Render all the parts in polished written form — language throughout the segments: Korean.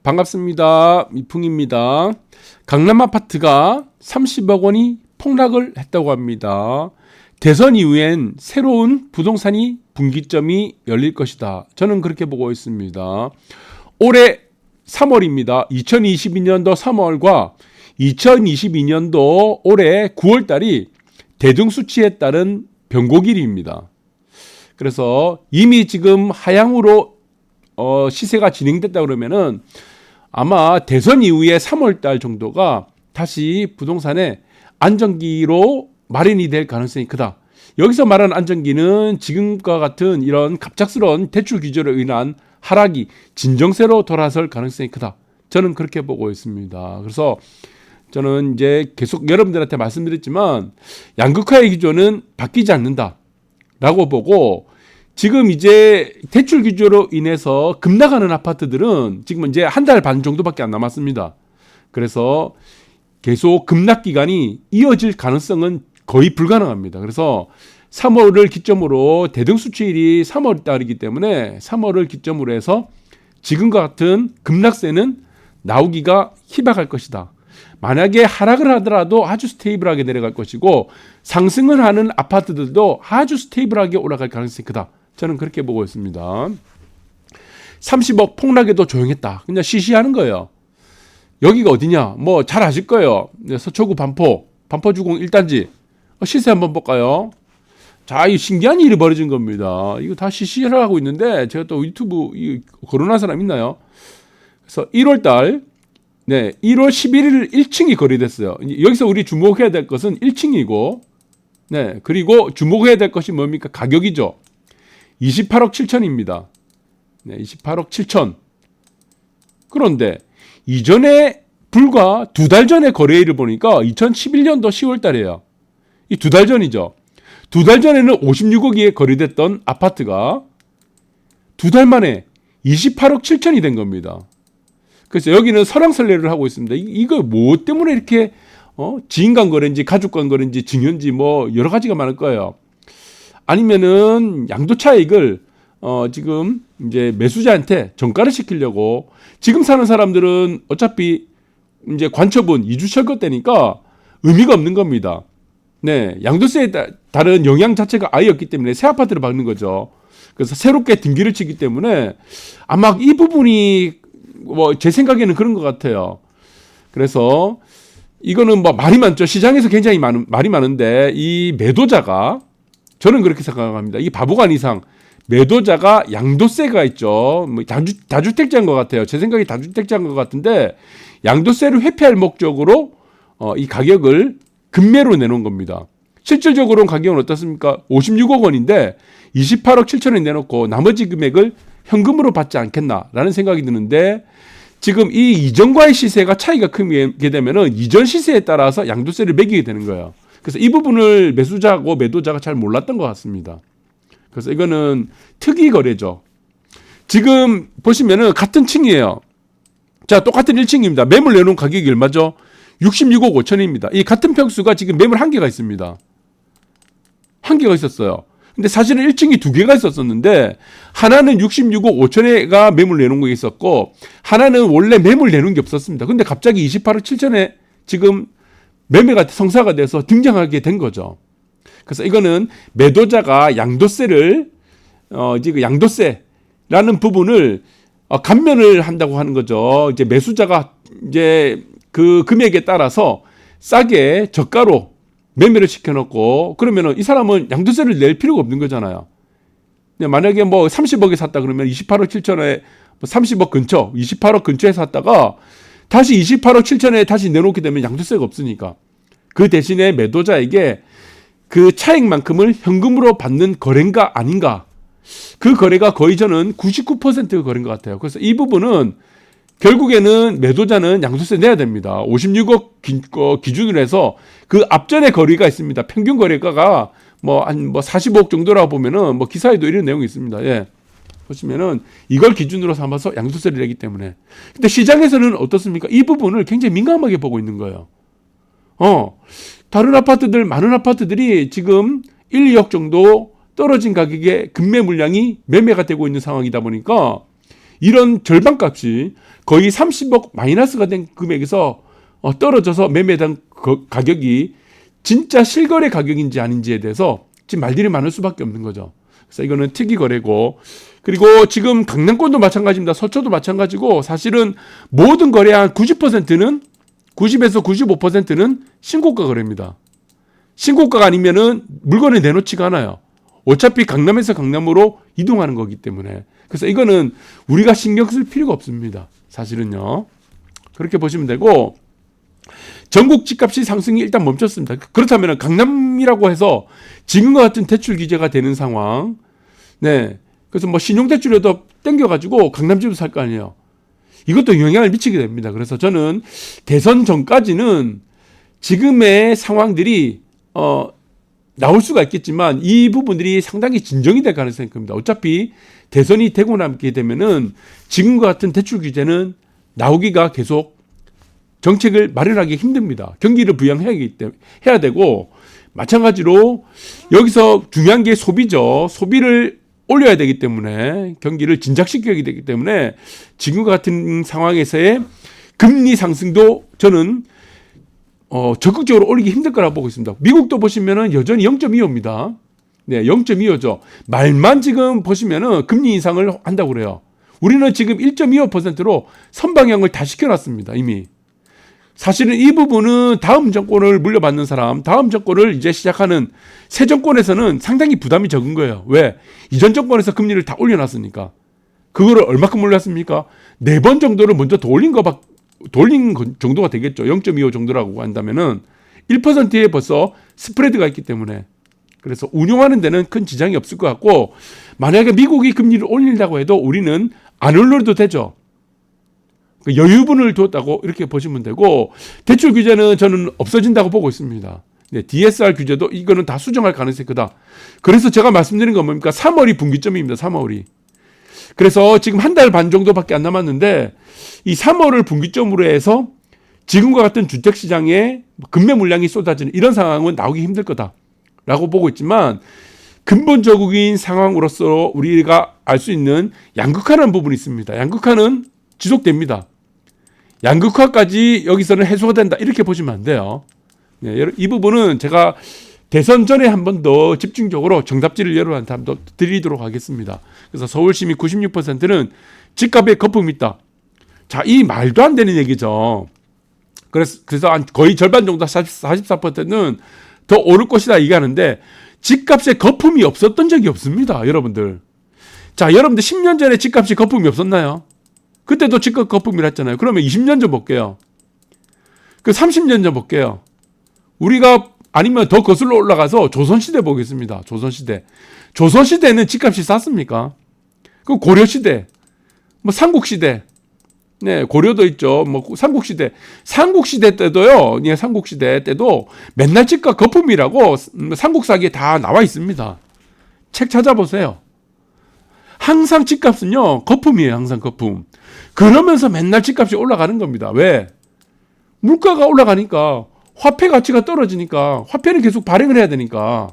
반갑습니다. 미풍입니다. 강남 아파트가 30억 원이 폭락을 했다고 합니다. 대선 이후엔 새로운 부동산이 분기점이 열릴 것이다. 저는 그렇게 보고 있습니다. 올해 3월입니다. 2022년도 3월과 2022년도 올해 9월 달이 대등수치에 따른 변곡일입니다. 그래서 이미 지금 하향으로 시세가 진행됐다 그러면은 아마 대선 이후에 3월 달 정도가 다시 부동산의 안정기로 마련이 될 가능성이 크다. 여기서 말하는 안정기는 지금과 같은 이런 갑작스러운 대출 규제로 인한 하락이 진정세로 돌아설 가능성이 크다. 저는 그렇게 보고 있습니다. 그래서 저는 이제 계속 여러분들한테 말씀드렸지만 양극화의 기조는 바뀌지 않는다라고 보고, 지금 이제 대출 규제로 인해서 급락하는 아파트들은 지금 이제 한 달 반 정도밖에 안 남았습니다. 그래서 계속 급락 기간이 이어질 가능성은 거의 불가능합니다. 그래서 3월을 기점으로 대등수치일이 3월 달이기 때문에 3월을 기점으로 해서 지금과 같은 급락세는 나오기가 희박할 것이다. 만약에 하락을 하더라도 아주 스테이블하게 내려갈 것이고, 상승을 하는 아파트들도 아주 스테이블하게 올라갈 가능성이 크다. 저는 그렇게 보고 있습니다. 30억 폭락에도 조용했다. 그냥 시시하는 거예요. 여기가 어디냐? 뭐 잘 아실 거예요. 서초구 반포주공 1단지. 시세 한번 볼까요? 자, 이 신기한 일이 벌어진 겁니다. 이거 다 시시를 하고 있는데 제가 또 유튜브 거론한 사람 있나요? 그래서 1월 11일 1층이 거래됐어요. 여기서 우리 주목해야 될 것은 1층이고, 그리고 주목해야 될 것이 뭡니까? 가격이죠. 28억 7천입니다. 28억 7천. 그런데 이전에 불과 2달 전에 거래일을 보니까 2011년도 10월 달이에요. 이 2달 전이죠. 2달 전에는 56억에 거래됐던 아파트가 2달 만에 28억 7천이 된 겁니다. 그래서 여기는 설왕설래를 하고 있습니다. 이거 뭐 때문에 이렇게 지인 간 거래인지 가족 간 거래인지 증여인지 뭐 여러 가지가 많을 거예요. 아니면은 양도 차익을 지금 이제 매수자한테 전가를 시키려고, 지금 사는 사람들은 어차피 이제 관처분 2주 철거 때니까 의미가 없는 겁니다. 양도세에 다른 영향 자체가 아예 없기 때문에 새 아파트를 박는 거죠. 그래서 새롭게 등기를 치기 때문에 아마 이 부분이 뭐 제 생각에는 그런 것 같아요. 그래서 이거는 뭐 말이 많죠. 시장에서 굉장히 말이 많은데, 이 매도자가, 저는 그렇게 생각합니다. 이 바보가 아닌 이상 매도자가 양도세가 있죠. 뭐 다주택자인 것 같아요. 제 생각이 다주택자인 것 같은데, 양도세를 회피할 목적으로 이 가격을 급매로 내놓은 겁니다. 실질적으로는 가격은 어떻습니까? 56억 원인데 28억 7천에 내놓고 나머지 금액을 현금으로 받지 않겠나라는 생각이 드는데, 지금 이 이전과의 시세가 차이가 크게 되면은 이전 시세에 따라서 양도세를 매기게 되는 거예요. 그래서 이 부분을 매수자하고 매도자가 잘 몰랐던 것 같습니다. 그래서 이거는 특이 거래죠. 지금 보시면은 같은 층이에요. 자, 똑같은 1층입니다. 매물 내놓은 가격이 얼마죠? 66억 5천입니다. 이 같은 평수가 지금 매물 한 개가 있습니다. 한 개가 있었어요. 근데 사실은 1층이 2개가 있었는데, 하나는 66억 5천에가 매물 내놓은 게 있었고, 하나는 원래 매물 내놓은 게 없었습니다. 근데 갑자기 28억 7천에 지금 매매가 성사가 돼서 등장하게 된 거죠. 그래서 이거는 매도자가 양도세를 지금 양도세라는 부분을 감면을 한다고 하는 거죠. 이제 매수자가 이제 그 금액에 따라서 싸게 저가로 매매를 시켜놓고, 그러면은 이 사람은 양도세를 낼 필요가 없는 거잖아요. 만약에 뭐 30억에 샀다 그러면 28억 7천에 30억 근처, 28억 근처에 샀다가 다시 28억 7천에 다시 내놓게 되면 양도세가 없으니까, 그 대신에 매도자에게 그 차익만큼을 현금으로 받는 거래인가 아닌가, 그 거래가 거의 저는 99%가 거래인 것 같아요. 그래서 이 부분은 결국에는 매도자는 양도세 내야 됩니다. 56억 기준으로 해서 그 앞전에 거래가 있습니다. 평균 거래가가 한 45억 정도라고 보면은 뭐 기사에도 이런 내용이 있습니다. 예. 보시면은 이걸 기준으로 삼아서 양도세를 내기 때문에. 근데 시장에서는 어떻습니까? 이 부분을 굉장히 민감하게 보고 있는 거예요. 다른 아파트들, 많은 아파트들이 지금 1, 2억 정도 떨어진 가격에 급매 물량이 매매가 되고 있는 상황이다 보니까 이런 절반값이 거의 30억 마이너스가 된 금액에서 떨어져서 매매당 가격이 진짜 실거래 가격인지 아닌지에 대해서 지금 말들이 많을 수밖에 없는 거죠. 그래서 이거는 특이 거래고, 그리고 지금 강남권도 마찬가지입니다. 서초도 마찬가지고, 사실은 모든 거래 한 90%는 90에서 95%는 신고가 거래입니다. 신고가가 아니면은 물건을 내놓지가 않아요. 어차피 강남에서 강남으로 이동하는 거기 때문에. 그래서 이거는 우리가 신경 쓸 필요가 없습니다. 사실은요. 그렇게 보시면 되고, 전국 집값이 상승이 일단 멈췄습니다. 그렇다면 강남이라고 해서 지금과 같은 대출 규제가 되는 상황, 네. 그래서 뭐 신용대출에도 땡겨가지고 강남집을 살 거 아니에요. 이것도 영향을 미치게 됩니다. 그래서 저는 대선 전까지는 지금의 상황들이 나올 수가 있겠지만 이 부분들이 상당히 진정이 될 가능성이 큽니다. 어차피 대선이 되고 나게 되면은 지금과 같은 대출 규제는 나오기가 계속 정책을 마련하기 힘듭니다. 경기를 부양해야 되고, 마찬가지로 여기서 중요한 게 소비죠. 소비를 올려야 되기 때문에, 경기를 진작시켜야 되기 때문에 지금과 같은 상황에서의 금리 상승도 저는 적극적으로 올리기 힘들 거라고 보고 있습니다. 미국도 보시면은 여전히 0.25입니다. 네, 0.25죠. 말만 지금 보시면은 금리 인상을 한다고 그래요. 우리는 지금 1.25%로 선방향을 다 시켜놨습니다. 이미. 사실은 이 부분은 다음 정권을 물려받는 사람, 다음 정권을 이제 시작하는 새 정권에서는 상당히 부담이 적은 거예요. 왜? 이전 정권에서 금리를 다 올려놨으니까. 그거를 얼마큼 올렸습니까? 4번 정도를 먼저 더 올린 정도가 되겠죠. 0.25 정도라고 한다면은 1%에 벌써 스프레드가 있기 때문에. 그래서 운용하는 데는 큰 지장이 없을 것 같고, 만약에 미국이 금리를 올린다고 해도 우리는 안 올려도 되죠. 여유분을 뒀다고 이렇게 보시면 되고, 대출 규제는 저는 없어진다고 보고 있습니다. 네, DSR 규제도 이거는 다 수정할 가능성이 크다. 그래서 제가 말씀드린 건 뭡니까? 3월이 분기점입니다. 3월이. 그래서 지금 한 달 반 정도밖에 안 남았는데 이 3월을 분기점으로 해서 지금과 같은 주택시장에 급매 물량이 쏟아지는 이런 상황은 나오기 힘들 거다라고 보고 있지만, 근본적인 상황으로서 우리가 알 수 있는 양극화라는 부분이 있습니다. 양극화는 지속됩니다. 양극화까지 여기서는 해소가 된다 이렇게 보시면 안 돼요. 네, 이 부분은 제가 대선 전에 한 번 더 집중적으로 정답지를 여러분한테 한 번 더 드리도록 하겠습니다. 그래서 서울시민 96%는 집값에 거품이 있다. 자, 이 말도 안 되는 얘기죠. 그래서 거의 절반 정도 44%는 더 오를 것이다 얘기하는데, 집값에 거품이 없었던 적이 없습니다. 여러분들. 자, 여러분들 10년 전에 집값이 거품이 없었나요? 그때도 집값 거품이라 했잖아요. 그러면 20년 전 볼게요. 그 30년 전 볼게요. 우리가 아니면 더 거슬러 올라가서 조선시대 보겠습니다. 조선시대. 조선시대는 집값이 쌌습니까? 그 고려시대, 뭐 삼국시대, 네, 고려도 있죠. 뭐 삼국시대. 삼국시대 때도요. 예, 삼국시대 때도 맨날 집값 거품이라고 삼국사기에 다 나와 있습니다. 책 찾아보세요. 항상 집값은요, 거품이에요. 항상 거품. 그러면서 맨날 집값이 올라가는 겁니다. 왜? 물가가 올라가니까, 화폐 가치가 떨어지니까, 화폐는 계속 발행을 해야 되니까.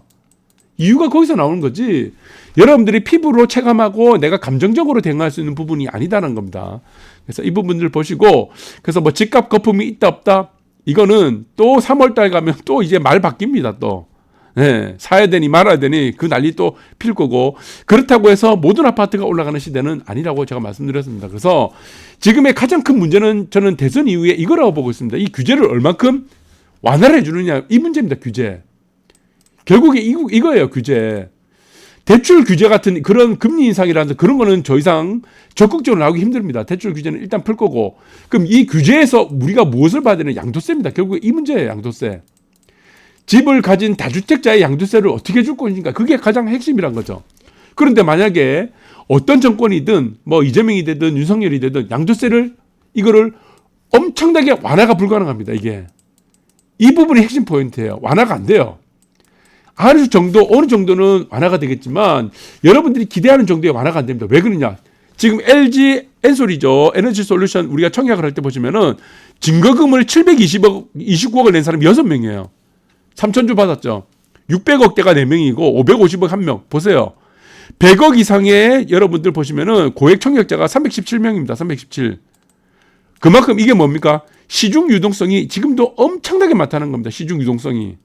이유가 거기서 나오는 거지. 여러분들이 피부로 체감하고 내가 감정적으로 대응할 수 있는 부분이 아니다는 겁니다. 그래서 이 부분들 보시고, 그래서 뭐 집값 거품이 있다 없다, 이거는 또 3월달 가면 또 이제 말 바뀝니다. 또 네, 사야 되니 말아야 되니 그 난리 또 필 거고, 그렇다고 해서 모든 아파트가 올라가는 시대는 아니라고 제가 말씀드렸습니다. 그래서 지금의 가장 큰 문제는 저는 대선 이후에 이거라고 보고 있습니다. 이 규제를 얼만큼 완화를 해주느냐, 이 문제입니다. 규제. 결국에 이거예요. 규제. 대출 규제 같은 그런 금리 인상이라든지 그런 거는 더 이상 적극적으로 나오기 힘듭니다. 대출 규제는 일단 풀 거고, 그럼 이 규제에서 우리가 무엇을 받아야 되는? 양도세입니다. 결국에 이 문제예요. 양도세. 집을 가진 다주택자의 양도세를 어떻게 줄 것인가, 그게 가장 핵심이란 거죠. 그런데 만약에 어떤 정권이든 뭐 이재명이 되든 윤석열이 되든 양도세를 이거를 엄청나게 완화가 불가능합니다. 이게 이 부분이 핵심 포인트예요. 완화가 안 돼요. 어느 정도는 완화가 되겠지만 여러분들이 기대하는 정도의 완화가 안 됩니다. 왜 그러냐? 지금 LG 엔솔이죠. 에너지 솔루션 우리가 청약을 할 때 보시면은 증거금을 729억을 낸 사람이 6명이에요. 3,000주 받았죠. 600억대가 4명이고 550억 1명. 보세요. 100억 이상의 여러분들 보시면은 고액 청약자가 317명입니다. 317. 그만큼 이게 뭡니까? 시중 유동성이 지금도 엄청나게 많다는 겁니다. 시중 유동성이.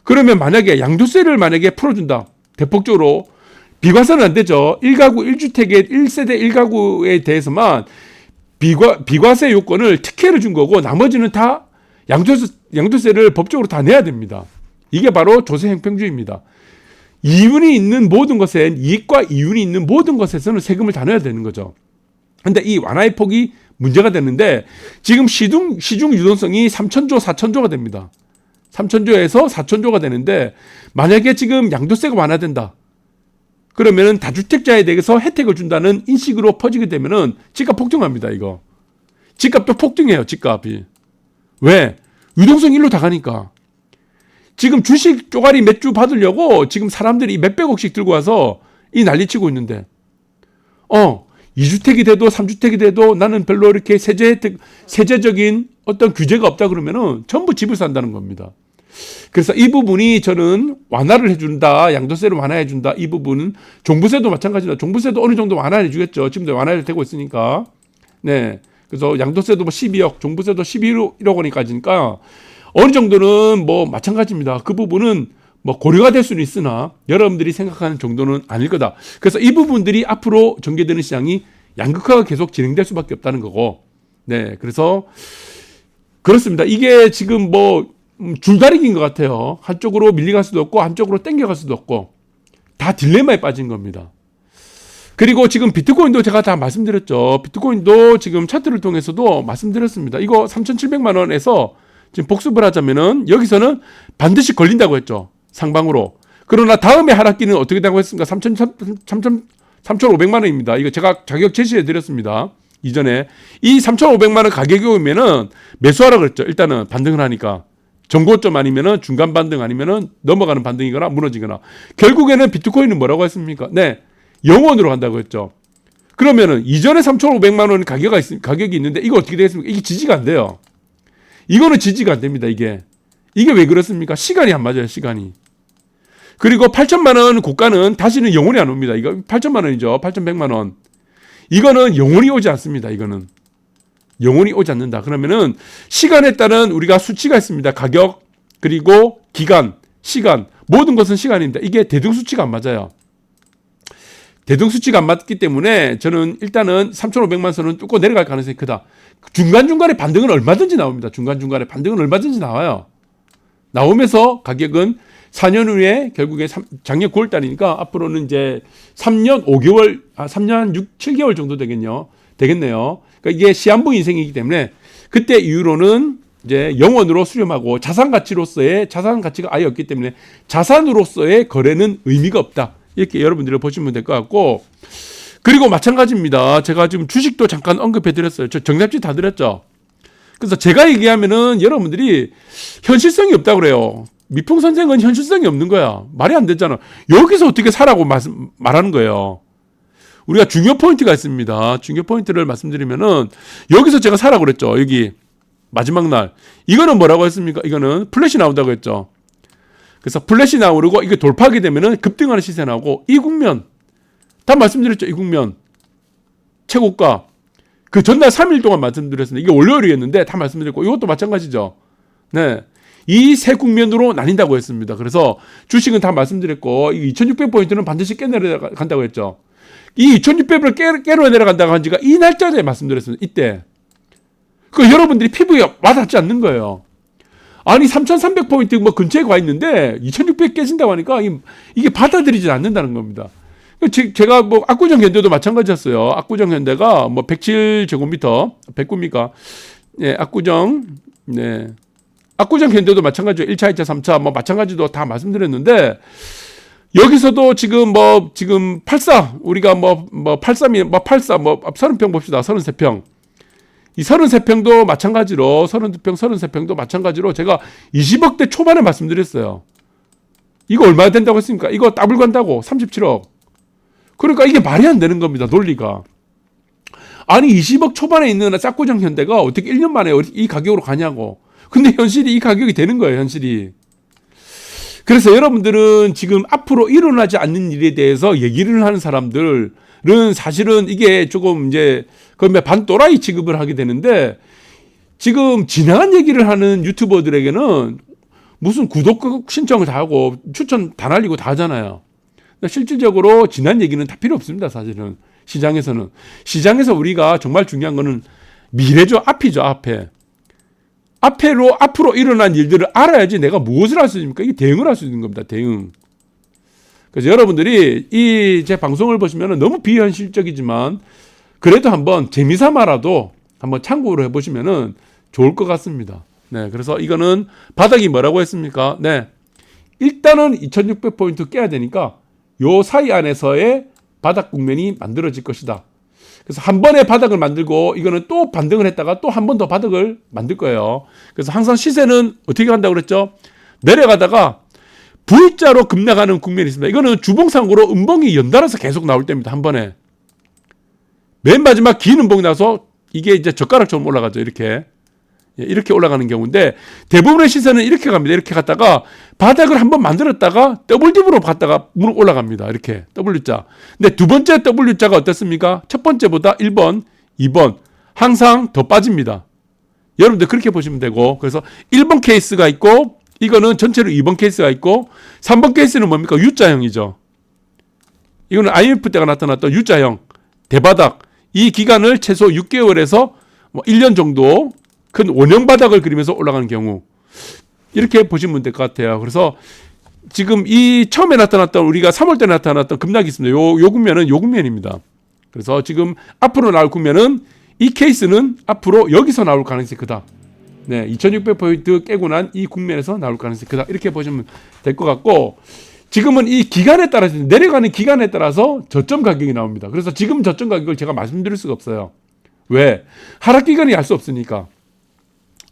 그러면 만약에 양도세를 만약에 풀어준다. 대폭적으로. 비과세는 안 되죠. 1가구 1주택의 1세대 1가구에 대해서만 비과세 요건을 특혜를 준 거고 나머지는 다 양도세를 법적으로 다 내야 됩니다. 이게 바로 조세 형평주의입니다. 이윤이 있는 모든 것엔 이익과 이윤이 있는 모든 것에서는 세금을 다 내야 되는 거죠. 근데 이 완화의 폭이 문제가 되는데 지금 시중 유동성이 3천조, 4천조가 됩니다. 3천조에서 4천조가 되는데 만약에 지금 양도세가 완화된다. 그러면은 다주택자에 대해서 혜택을 준다는 인식으로 퍼지게 되면은 집값 폭등합니다, 이거. 집값도 폭등해요, 집값이. 왜? 유동성이 일로 다 가니까. 지금 주식 쪼가리 몇 주 받으려고 지금 사람들이 몇백억씩 들고 와서 이 난리치고 있는데 2주택이 돼도 3주택이 돼도 나는 별로 이렇게 세제적인 어떤 규제가 없다 그러면은 전부 집을 산다는 겁니다. 그래서 이 부분이 저는 완화를 해준다, 양도세를 완화해준다. 이 부분은 종부세도 마찬가지다. 종부세도 어느 정도 완화해주겠죠. 지금도 완화되고 있으니까. 네. 그래서 양도세도 뭐 12억, 종부세도 11억 원까지니까 어느 정도는 뭐 마찬가지입니다. 그 부분은 뭐 고려가 될 수는 있으나 여러분들이 생각하는 정도는 아닐 거다. 그래서 이 부분들이 앞으로 전개되는 시장이 양극화가 계속 진행될 수밖에 없다는 거고. 네. 그래서 그렇습니다. 이게 지금 뭐 줄다리기인 것 같아요. 한쪽으로 밀려갈 수도 없고 한쪽으로 땡겨갈 수도 없고 다 딜레마에 빠진 겁니다. 그리고 지금 비트코인도 제가 다 말씀드렸죠. 비트코인도 지금 차트를 통해서도 말씀드렸습니다. 이거 3,700만 원에서 지금 복습을 하자면은 여기서는 반드시 걸린다고 했죠. 상방으로. 그러나 다음에 하락기는 어떻게 되고 했습니까? 3,500만 원입니다. 이거 제가 가격 제시해 드렸습니다. 이전에 이 3,500만 원 가격이 오면은 매수하라 그랬죠. 일단은 반등을 하니까. 정고점 아니면은 중간 반등 아니면은 넘어가는 반등이거나 무너지거나. 결국에는 비트코인은 뭐라고 했습니까? 네. 0원으로 간다고 했죠. 그러면은 이전에 3,500만 원 가격이 있는데 이거 어떻게 되겠습니까? 이게 지지가 안 돼요. 이거는 지지가 안 됩니다, 이게. 이게 왜 그렇습니까? 시간이 안 맞아요, 시간이. 그리고 8천만 원 고가는 다시는 영원히 안 옵니다. 이거 8천만 원이죠. 8,100만 원. 이거는 영원히 오지 않습니다, 이거는. 영원히 오지 않는다. 그러면은 시간에 따른 우리가 수치가 있습니다. 가격, 그리고 기간, 시간. 모든 것은 시간입니다. 이게 대등수치가 안 맞아요. 대등수치가 안 맞기 때문에 저는 일단은 3,500만 선은 뚫고 내려갈 가능성이 크다. 중간중간에 반등은 얼마든지 나옵니다. 중간중간에 반등은 얼마든지 나와요. 나오면서 가격은 4년 후에 결국에 작년 9월 달이니까 앞으로는 이제 3년 5개월, 3년 6, 7개월 정도 되겠네요. 그러니까 이게 시한부 인생이기 때문에 그때 이후로는 이제 영원으로 수렴하고 자산 가치가 아예 없기 때문에 자산으로서의 거래는 의미가 없다. 이렇게 여러분들이 보시면 될 것 같고, 그리고 마찬가지입니다. 제가 지금 주식도 잠깐 언급해 드렸어요. 저 정답지 다 드렸죠. 그래서 제가 얘기하면은 여러분들이 현실성이 없다고 그래요. 미풍 선생은 현실성이 없는 거야. 말이 안 되잖아. 여기서 어떻게 사라고 말하는 거예요. 우리가 중요 포인트가 있습니다. 중요 포인트를 말씀드리면은 여기서 제가 사라고 그랬죠. 여기 마지막 날. 이거는 뭐라고 했습니까? 이거는 플랫이 나온다고 했죠. 그래서 플랫이 나오고 이게 돌파하게 되면은 급등하는 시세 나오고 이 국면 다 말씀드렸죠. 이 국면 최고가 그 전날 3일 동안 말씀드렸습니다. 이게 월요일이었는데 다 말씀드렸고 이것도 마찬가지죠. 네. 이 세 국면으로 나뉜다고 했습니다. 그래서 주식은 다 말씀드렸고 2600포인트는 반드시 깨내려간다고 했죠. 이 2600을 깨러 내려간다고 한 지가 이 날짜에 말씀드렸습니다. 이때. 그 여러분들이 피부에 와닿지 않는 거예요. 아니 3300포인트 뭐 근처에 가 있는데 2600 깨진다고 하니까 이게 받아들이지 않는다는 겁니다. 제가 뭐 압구정 현대도 마찬가지였어요. 압구정 현대가 뭐 107제곱미터 109입니까? 네, 압구정 현대도 마찬가지죠. 1차, 2차, 3차 뭐 마찬가지도 다 말씀드렸는데 여기서도 지금 84 우리가 83이 84 30평 봅시다. 33평. 이 33평도 마찬가지로 32평, 33평도 마찬가지로 제가 20억대 초반에 말씀드렸어요. 이거 얼마나 된다고 했습니까? 이거 더블 간다고 37억. 그러니까 이게 말이 안 되는 겁니다. 논리가. 아니 20억 초반에 있는 짝구정 현대가 어떻게 1년 만에 이 가격으로 가냐고. 근데 현실이 이 가격이 되는 거예요. 현실이. 그래서 여러분들은 지금 앞으로 일어나지 않는 일에 대해서 얘기를 하는 사람들은 사실은 이게 조금 이제 반 또라이 취급을 하게 되는데, 지금 지나간 얘기를 하는 유튜버들에게는 무슨 구독 신청을 다 하고 추천 다 날리고 다 하잖아요. 실질적으로 지난 얘기는 다 필요 없습니다. 사실은 시장에서 우리가 정말 중요한 거는 미래죠. 앞이죠. 앞으로 일어난 일들을 알아야지 내가 무엇을 할 수 있습니까? 이게 대응을 할 수 있는 겁니다. 대응. 그래서 여러분들이 이 제 방송을 보시면 너무 비현실적이지만 그래도 한번 재미삼아라도 한번 참고를 해보시면 좋을 것 같습니다. 네, 그래서 이거는 바닥이 뭐라고 했습니까? 네, 일단은 2600포인트 깨야 되니까 요 사이 안에서의 바닥 국면이 만들어질 것이다. 그래서 한 번에 바닥을 만들고 이거는 또 반등을 했다가 또 한 번 더 바닥을 만들 거예요. 그래서 항상 시세는 어떻게 간다고 그랬죠? 내려가다가 V자로 급락하는 국면이 있습니다. 이거는 주봉상으로 음봉이 연달아서 계속 나올 때입니다. 한 번에. 맨 마지막 긴 음봉이 나서 이게 이제 젓가락처럼 올라가죠. 이렇게 올라가는 경우인데, 대부분의 시세는 이렇게 갑니다. 이렇게 갔다가 바닥을 한번 만들었다가 더블딥으로 갔다가 올라갑니다. 이렇게 W자. 근데 두 번째 W자가 어떻습니까? 첫 번째보다 1번, 2번 항상 더 빠집니다. 여러분들 그렇게 보시면 되고, 그래서 1번 케이스가 있고, 이거는 전체로 2번 케이스가 있고, 3번 케이스는 뭡니까? U자형이죠. 이거는 IMF 때가 나타났던 U자형 대바닥. 이 기간을 최소 6개월에서 1년 정도 큰 원형 바닥을 그리면서 올라가는 경우, 이렇게 보시면 될 것 같아요. 그래서 지금 이 처음에 나타났던, 우리가 3월달에 나타났던 급락이 있습니다. 요 국면입니다. 그래서 지금 앞으로 나올 국면은, 이 케이스는 앞으로 여기서 나올 가능성이 크다. 네, 2600포인트 깨고 난 이 국면에서 나올 가능성이 크다. 이렇게 보시면 될 것 같고, 지금은 이 기간에 따라서, 내려가는 기간에 따라서 저점 가격이 나옵니다. 그래서 지금 저점 가격을 제가 말씀드릴 수가 없어요. 왜? 하락 기간이 알 수 없으니까.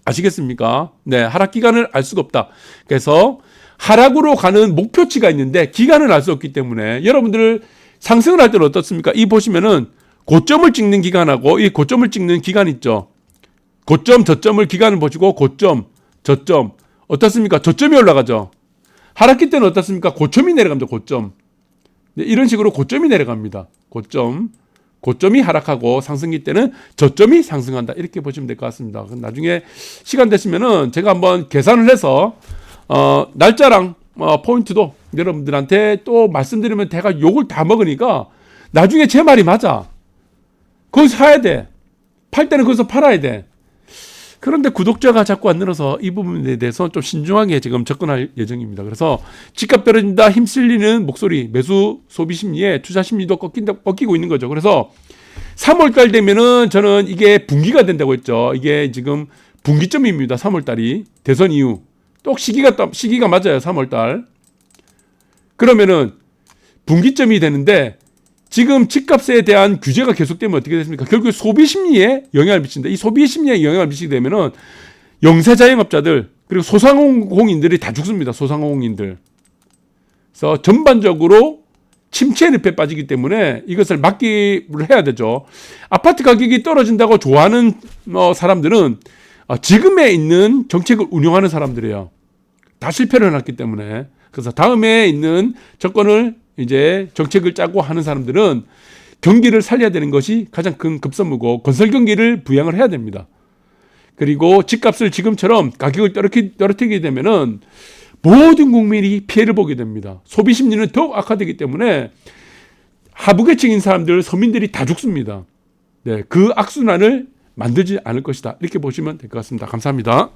아시겠습니까? 네, 하락 기간을 알 수가 없다. 그래서 하락으로 가는 목표치가 있는데 기간을 알 수 없기 때문에, 여러분들 상승을 할 때는 어떻습니까? 이 보시면은 고점을 찍는 기간하고 이 고점을 찍는 기간 있죠. 고점, 저점을 기간을 보시고 고점, 저점 어떻습니까? 저점이 올라가죠. 하락기 때는 어떻습니까? 고점이 내려갑니다. 고점. 네, 이런 식으로 고점이 내려갑니다. 고점이 하락하고 상승기 때는 저점이 상승한다. 이렇게 보시면 될 것 같습니다. 나중에 시간 되시면은 제가 한번 계산을 해서 날짜랑 포인트도 여러분들한테 또 말씀드리면 제가 욕을 다 먹으니까 나중에 제 말이 맞아. 거기서 사야 돼. 팔 때는 거기서 팔아야 돼. 그런데 구독자가 자꾸 안 늘어서 이 부분에 대해서 좀 신중하게 지금 접근할 예정입니다. 그래서 집값 떨어진다 힘쓸리는 목소리, 매수 소비 심리에 투자 심리도 꺾이고 있는 거죠. 그래서 3월달 되면은 저는 이게 분기가 된다고 했죠. 이게 지금 분기점입니다. 3월달이 대선 이후 또 시기가 맞아요. 3월달. 그러면은 분기점이 되는데, 지금 집값에 대한 규제가 계속되면 어떻게 됐습니까? 결국 소비 심리에 영향을 미친다. 이 소비 심리에 영향을 미치게 되면은 영세 자영업자들 그리고 소상공인들이 다 죽습니다. 소상공인들. 그래서 전반적으로 침체 늪에 빠지기 때문에 이것을 막기를 해야 되죠. 아파트 가격이 떨어진다고 좋아하는 사람들은 지금에 있는 정책을 운영하는 사람들이에요. 다 실패를 해놨기 때문에. 그래서 다음에 있는 정권을 이제 정책을 짜고 하는 사람들은 경기를 살려야 되는 것이 가장 큰 급선무고, 건설 경기를 부양을 해야 됩니다. 그리고 집값을 지금처럼 가격을 떨어뜨리게 되면은 모든 국민이 피해를 보게 됩니다. 소비 심리는 더욱 악화되기 때문에 하부계층인 사람들, 서민들이 다 죽습니다. 네, 그 악순환을 만들지 않을 것이다. 이렇게 보시면 될 것 같습니다. 감사합니다.